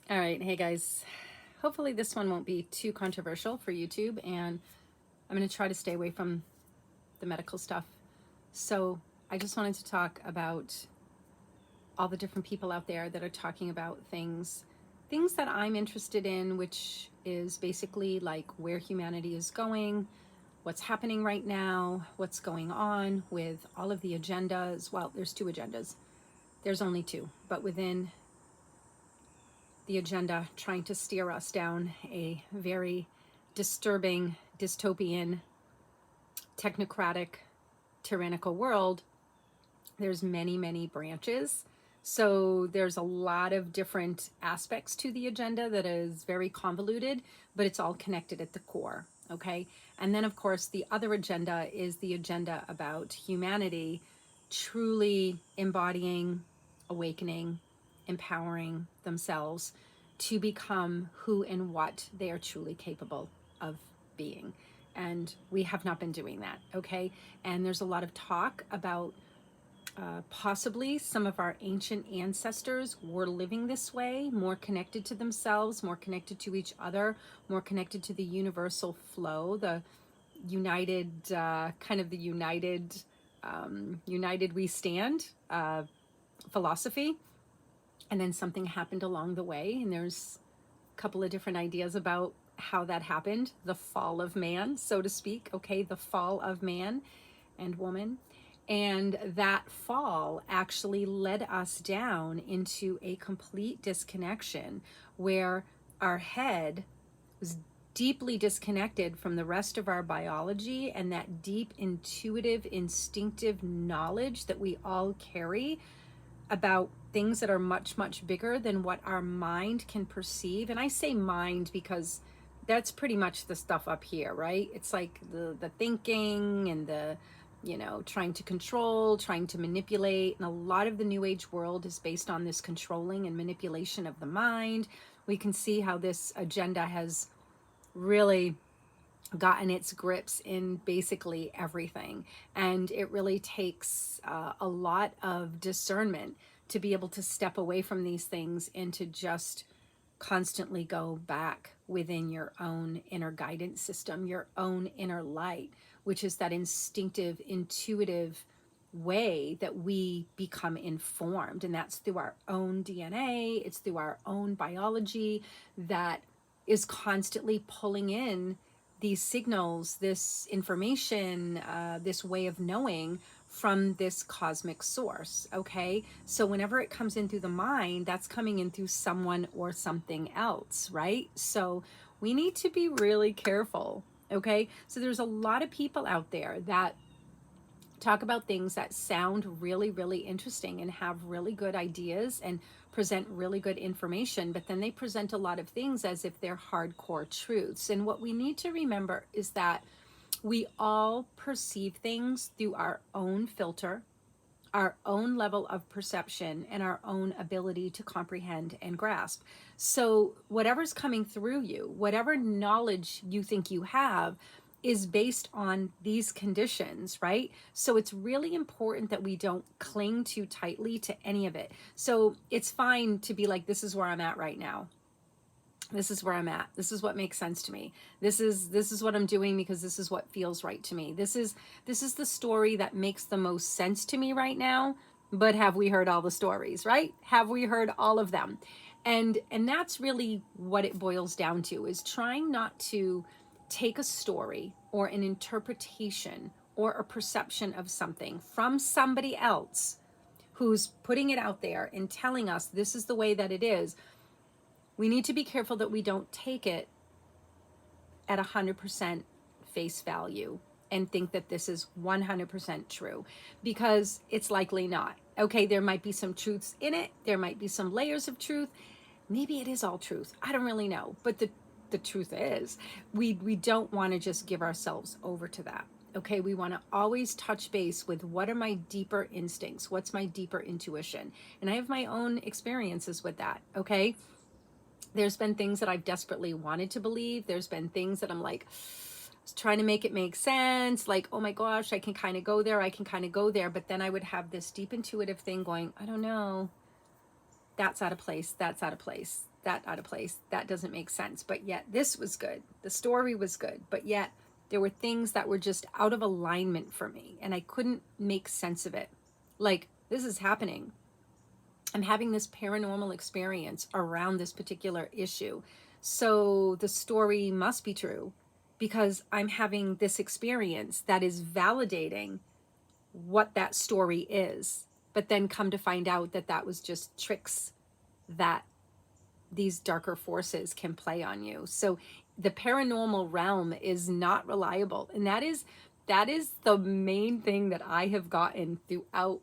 All right, hey guys. Hopefully this one won't be too controversial for YouTube, and I'm going to try to stay away from the medical stuff. So I just wanted to talk about all the different people out there that are talking about things that I'm interested in, which is basically like where humanity is going, what's happening right now, what's going on with all of the agendas. Well, there's two agendas. There's only two, but within the agenda trying to steer us down a very disturbing, dystopian, technocratic, tyrannical world. There's many, many branches. So there's a lot of different aspects to the agenda that is very convoluted, but it's all connected at the core. Okay. And then, of course, the other agenda is the agenda about humanity truly embodying, awakening, empowering themselves to become who and what they are truly capable of being. And we have not been doing that. Okay. And there's a lot of talk about possibly some of our ancient ancestors were living this way, more connected to themselves, more connected to each other, more connected to the universal flow, the united, kind of the united we stand philosophy. And then something happened along the way, and there's a couple of different ideas about how that happened, the fall of man, so to speak. Okay, the fall of man and woman. And that fall actually led us down into a complete disconnection where our head was deeply disconnected from the rest of our biology, and that deep intuitive instinctive knowledge that we all carry about things that are much, much bigger than what our mind can perceive. And I say mind because that's pretty much the stuff up here, right? It's like the thinking and the, trying to control, trying to manipulate. And a lot of the new age world is based on this controlling and manipulation of the mind. We can see how this agenda has really gotten its grips in basically everything. And it really takes a lot of discernment to be able to step away from these things and to just constantly go back within your own inner guidance system, your own inner light, which is that instinctive, intuitive way that we become informed. And that's through our own DNA, it's through our own biology that is constantly pulling in these signals, this information, this way of knowing from this cosmic source. Okay. So whenever it comes in through the mind, that's coming in through someone or something else, right? So we need to be really careful. Okay. So there's a lot of people out there that talk about things that sound really, really interesting and have really good ideas and present really good information, but then they present a lot of things as if they're hardcore truths. And what we need to remember is that we all perceive things through our own filter, our own level of perception, and our own ability to comprehend and grasp. So whatever's coming through you, whatever knowledge you think you have, is based on these conditions, right? So it's really important that we don't cling too tightly to any of it. So it's fine to be like, this is where I'm at right now. This is where I'm at. This is what makes sense to me. This is what I'm doing because this is what feels right to me. This is the story that makes the most sense to me right now. But have we heard all the stories, right? Have we heard all of them? And that's really what it boils down to, is trying not to take a story or an interpretation or a perception of something from somebody else who's putting it out there and telling us this is the way that it is. We need to be careful that we don't take it at 100% face value and think that this is 100% true, because it's likely not. Okay, there might be some truths in it. There might be some layers of truth. Maybe it is all truth. I don't really know. But the truth is, we don't want to just give ourselves over to that. Okay, we want to always touch base with what are my deeper instincts? What's my deeper intuition? And I have my own experiences with that. Okay, there's been things that I've desperately wanted to believe. There's been things that I'm like trying to make it make sense. Like, oh my gosh, I can kind of go there. I can kind of go there. But then I would have this deep intuitive thing going, I don't know. That's out of place. That's out of place. that out of place. That doesn't make sense. But yet this was good. The story was good. But yet there were things that were just out of alignment for me, and I couldn't make sense of it. Like, this is happening. I'm having this paranormal experience around this particular issue. So the story must be true because I'm having this experience that is validating what that story is. But then come to find out that that was just tricks that these darker forces can play on you. So the paranormal realm is not reliable. And that is the main thing that I have gotten throughout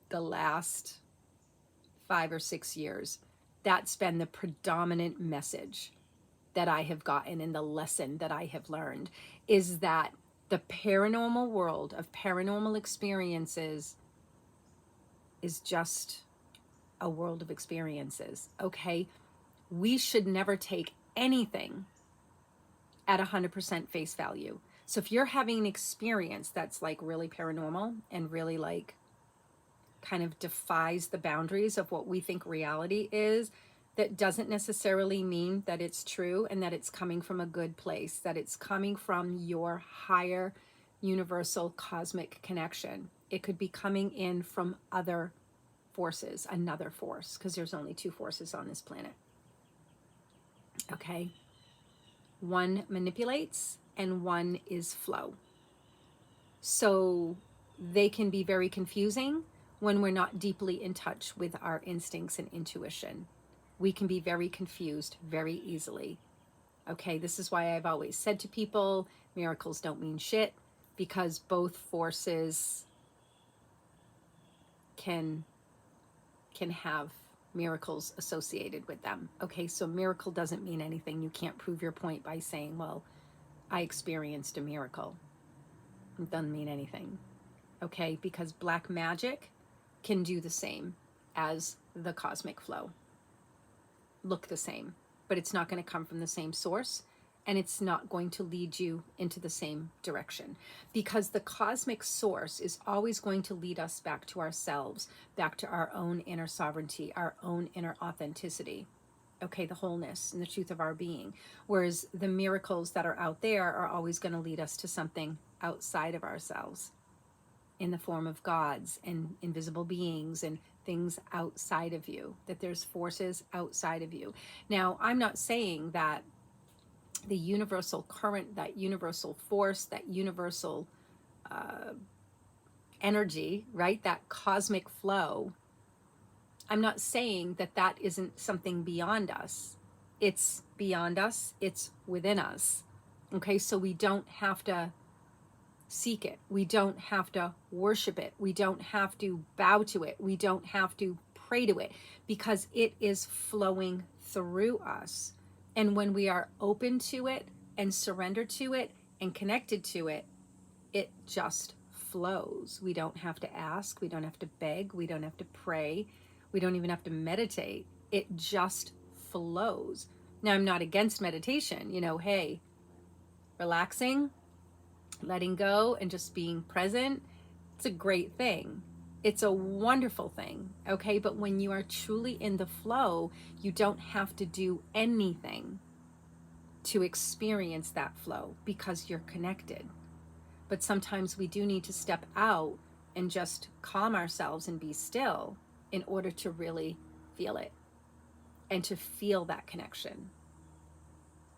the last 5 or 6 years. That's been the predominant message that I have gotten, and the lesson that I have learned is that the paranormal world of paranormal experiences is just a world of experiences, okay? We should never take anything at 100% face value. So if you're having an experience that's like really paranormal and really like kind of defies the boundaries of what we think reality is, that doesn't necessarily mean that it's true and that it's coming from a good place, that it's coming from your higher universal cosmic connection. It could be coming in from other forces, another force, because there's only 2 forces on this planet. Okay? One manipulates and one is flow. So they can be very confusing when we're not deeply in touch with our instincts and intuition. We can be very confused very easily. Okay, this is why I've always said to people, miracles don't mean shit, because both forces can have miracles associated with them. Okay, so miracle doesn't mean anything. You can't prove your point by saying, well, I experienced a miracle. It doesn't mean anything. Okay, because black magic can do the same as the cosmic flow. Look the same, but it's not going to come from the same source, and it's not going to lead you into the same direction, because the cosmic source is always going to lead us back to ourselves, back to our own inner sovereignty, our own inner authenticity, okay, the wholeness and the truth of our being. Whereas the miracles that are out there are always going to lead us to something outside of ourselves, in the form of gods and invisible beings and things outside of you, that there's forces outside of you. Now, I'm not saying that the universal current, that universal force, that universal energy, right, that cosmic flow, I'm not saying that that isn't something beyond us. It's beyond us, it's within us. Okay, so we don't have to seek it. We don't have to worship it. We don't have to bow to it. We don't have to pray to it, because it is flowing through us. And when we are open to it and surrender to it and connected to it, it just flows. We don't have to ask. We don't have to beg. We don't have to pray. We don't even have to meditate. It just flows. Now, I'm not against meditation. You know, hey, relaxing, letting go, and just being present, it's a great thing. It's a wonderful thing, okay? But when you are truly in the flow, you don't have to do anything to experience that flow, because you're connected. But sometimes we do need to step out and just calm ourselves and be still in order to really feel it and to feel that connection.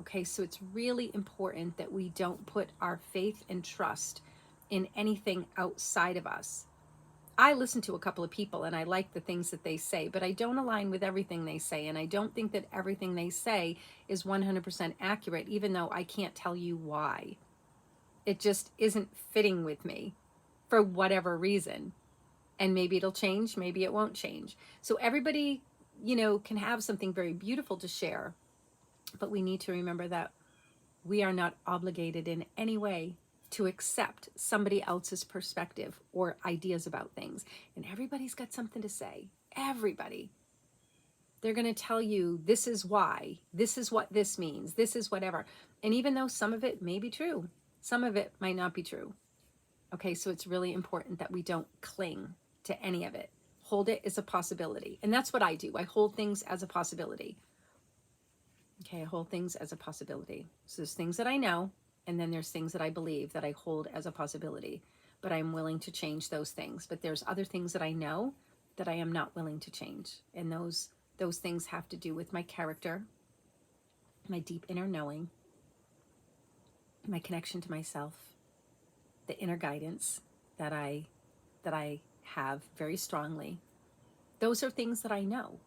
Okay, so it's really important that we don't put our faith and trust in anything outside of us. I listen to a couple of people and I like the things that they say, but I don't align with everything they say. And I don't think that everything they say is 100% accurate, even though I can't tell you why. It just isn't fitting with me for whatever reason. And maybe it'll change, maybe it won't change. So everybody, you know, can have something very beautiful to share. But we need to remember that we are not obligated in any way to accept somebody else's perspective or ideas about things. And everybody's got something to say. Everybody. They're going to tell you, this is why, this is what this means, this is whatever. And even though some of it may be true, some of it might not be true. Okay, so it's really important that we don't cling to any of it. Hold it as a possibility. And that's what I do. I hold things as a possibility. Okay, I hold things as a possibility. So there's things that I know, and then there's things that I believe that I hold as a possibility. But I'm willing to change those things. But there's other things that I know that I am not willing to change. And those things have to do with my character, my deep inner knowing, my connection to myself, the inner guidance that I have very strongly. Those are things that I know.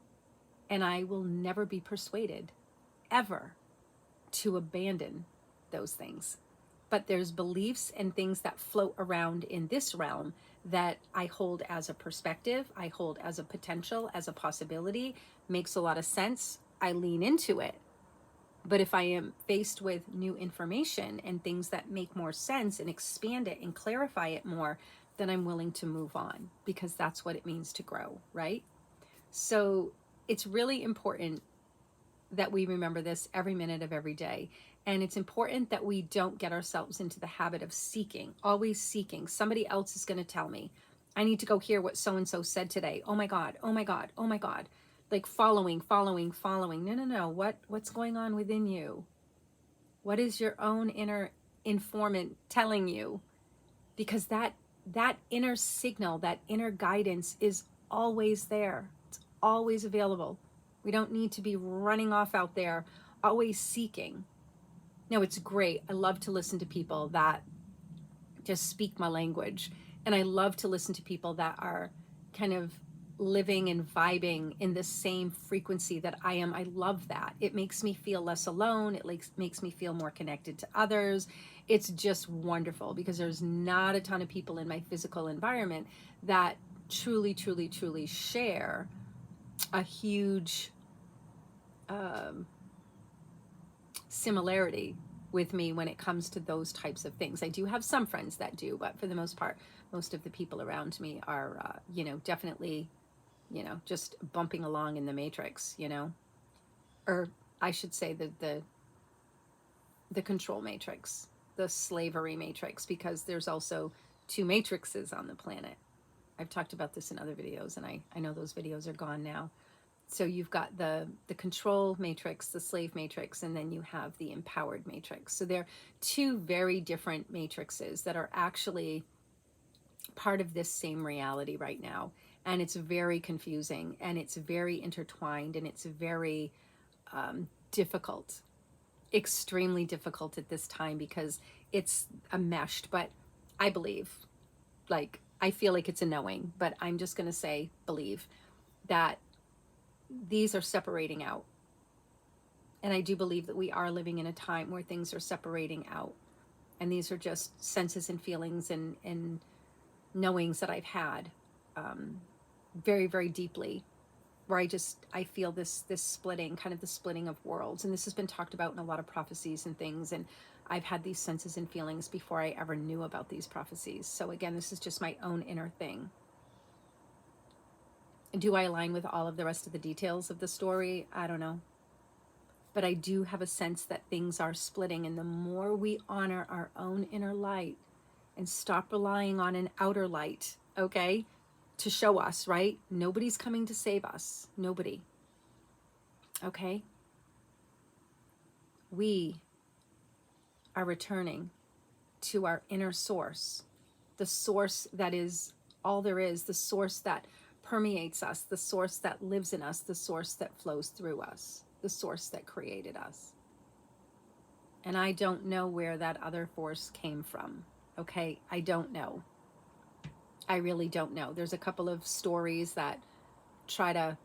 And I will never be persuaded ever to abandon those things. But there's beliefs and things that float around in this realm that I hold as a perspective, I hold as a potential, as a possibility, makes a lot of sense. I lean into it. But if I am faced with new information and things that make more sense and expand it and clarify it more, then I'm willing to move on, because that's what it means to grow, right? So it's really important that we remember this every minute of every day. And it's important that we don't get ourselves into the habit of seeking, always seeking. Somebody else is going to tell me, I need to go hear what so-and-so said today. Oh my God, oh my God, oh my God. Like following. No. What's going on within you? What is your own inner informant telling you? Because that inner signal, that inner guidance is always there. It's always available. We don't need to be running off out there, always seeking. No, it's great. I love to listen to people that just speak my language. And I love to listen to people that are kind of living and vibing in the same frequency that I am. I love that. It makes me feel less alone. It makes me feel more connected to others. It's just wonderful, because there's not a ton of people in my physical environment that truly share a huge similarity with me when it comes to those types of things. I do have some friends that do, but for the most part, most of the people around me are, definitely, just bumping along in the matrix, or I should say the control matrix, the slavery matrix, because there's also two matrices on the planet. I've talked about this in other videos, and I know those videos are gone now. So you've got the control matrix, the slave matrix, and then you have the empowered matrix. So they're two very different matrices that are actually part of this same reality right now. And it's very confusing, and it's very intertwined, and it's very difficult, extremely difficult at this time, because it's enmeshed. But I believe, I feel like it's a knowing, but I'm just going to say believe that these are separating out. And I do believe that we are living in a time where things are separating out. And these are just senses and feelings and knowings that I've had very, very deeply, where I feel this splitting, kind of the splitting of worlds. And this has been talked about in a lot of prophecies and things. And I've had these senses and feelings before I ever knew about these prophecies. So again, this is just my own inner thing. Do I align with all of the rest of the details of the story? I don't know. But I do have a sense that things are splitting. And the more we honor our own inner light and stop relying on an outer light, okay, to show us, right? Nobody's coming to save us. Nobody. Okay? We are returning to our inner source, the source that is all there is, the source that permeates us, the source that lives in us, the source that flows through us, the source that created us. And I don't know where that other force came from. Okay, I don't know. I really don't know. There's a couple of stories that try to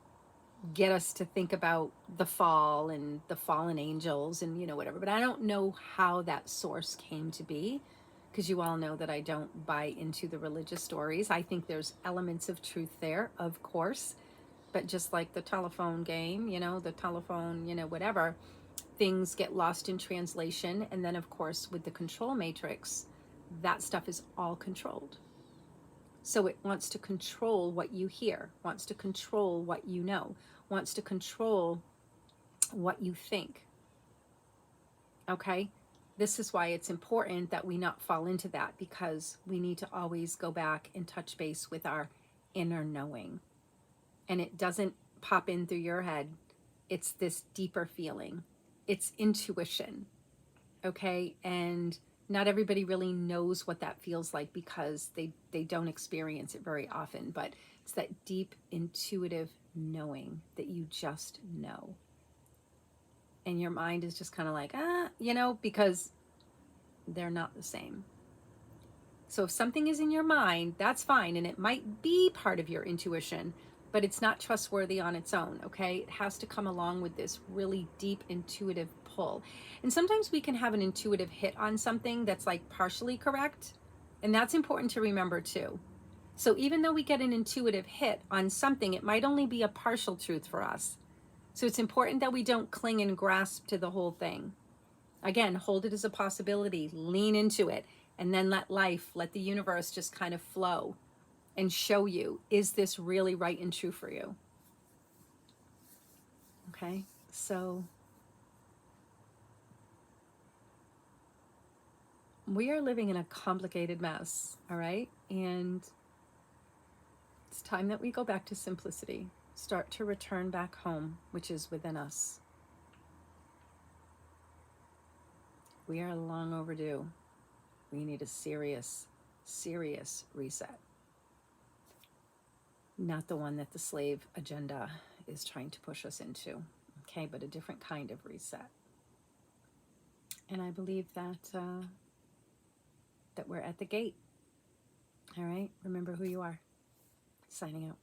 get us to think about the fall and the fallen angels and whatever, but I don't know how that source came to be, because you all know that I don't buy into the religious stories. I think there's elements of truth there, of course, but just like the telephone game, the telephone, whatever, things get lost in translation. And then of course with the control matrix, that stuff is all controlled. So it wants to control what you hear, wants to control what you know, wants to control what you think. Okay? This is why it's important that we not fall into that, because we need to always go back and touch base with our inner knowing. and it doesn't pop in through your head. It's this deeper feeling. It's intuition, okay? And not everybody really knows what that feels like because they don't experience it very often, but it's that deep intuitive knowing that you just know. And your mind is just kind of like, because they're not the same. So if something is in your mind, that's fine. And it might be part of your intuition, but it's not trustworthy on its own, okay? It has to come along with this really deep intuitive pull. And sometimes we can have an intuitive hit on something that's like partially correct. And that's important to remember too. So even though we get an intuitive hit on something, it might only be a partial truth for us. So it's important that we don't cling and grasp to the whole thing. Again, hold it as a possibility, lean into it, and then let the universe just kind of flow and show you, is this really right and true for you? Okay, so we are living in a complicated mess, all right? And it's time that we go back to simplicity, start to return back home, which is within us. We are long overdue. We need a serious, serious reset. Not the one that the slave agenda is trying to push us into, okay, but a different kind of reset. And I believe that we're at the gate. All right, remember who you are. Signing out.